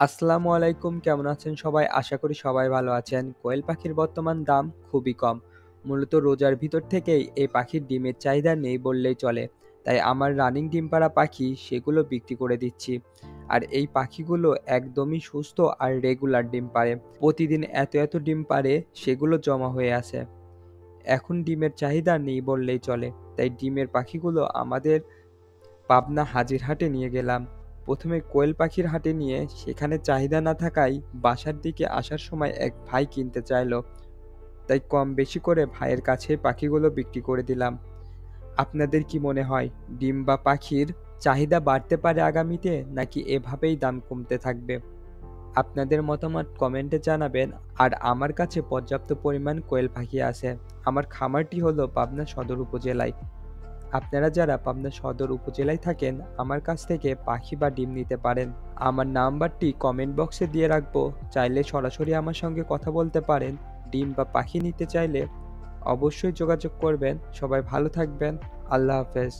আসসালামু আলাইকুম, কেমন আছেন সবাই? আশা করি সবাই ভালো আছেন। কোয়েল পাখির বর্তমান দাম খুবই কম। মূলত রোজার ভিতর থেকেই এই পাখির ডিমের চাহিদা নেই বললেই চলে। তাই আমার রানিং ডিম পাড়া পাখি সেগুলো বিক্রি করে দিচ্ছি। আর এই পাখিগুলো একদমই সুস্থ আর রেগুলার ডিম পাড়ে। প্রতিদিন এত ডিম পাড়ে সেগুলো জমা হয়ে আছে। এখন ডিমের চাহিদা নেই বললেই চলে। তাই ডিমের পাখিগুলো আমাদের পাবনা হাজিরহাটে নিয়ে গেলাম। প্রথমে কোয়েল পাখির হাটে নিয়ে সেখানে চাহিদা না থাকায় বাসার দিকে আসার সময় এক ভাই কিনতে চাইলো। তাই কম বেশি করে ভাইয়ের কাছে পাখিগুলো বিক্রি করে দিলাম। আপনাদের কি মনে হয় ডিম বা পাখির চাহিদা বাড়তে পারে আগামীতে, নাকি এভাবেই দাম কমতে থাকবে? আপনাদের মতামত কমেন্টে জানাবেন। আর আমার কাছে পর্যাপ্ত পরিমাণ কোয়েল পাখি আছে। আমার খামারটি হলো পাবনা সদর উপজেলায়। আপনারা যারা পাবনা সদর উপজেলায় থাকেন আমার কাছ থেকে পাখি বা ডিম নিতে পারেন। আমার নাম্বারটি কমেন্ট বক্সে দিয়ে রাখবো, চাইলে সরাসরি আমার সঙ্গে কথা বলতে পারেন। ডিম বা পাখি নিতে চাইলে অবশ্যই যোগাযোগ করবেন। সবাই ভালো থাকবেন। আল্লাহ হাফেজ।